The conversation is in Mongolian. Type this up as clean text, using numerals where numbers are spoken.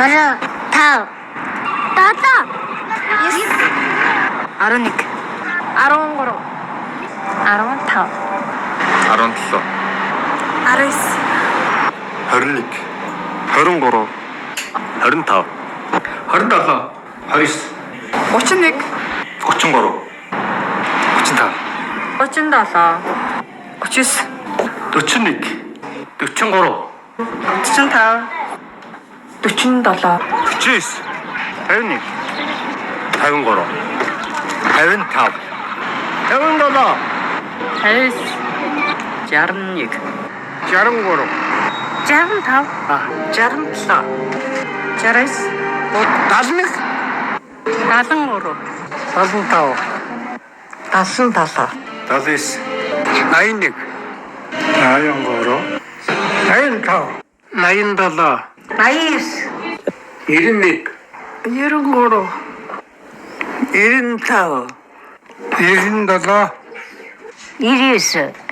Бараа 5 7 11 13 15 17 19 21 23 25 27 29 30 31 33 34 35 41 43 45 49 51 53 55 57 61 63 65 67 69 71 73 75 77 79 81 83 85 87 89 91 93 95 97 99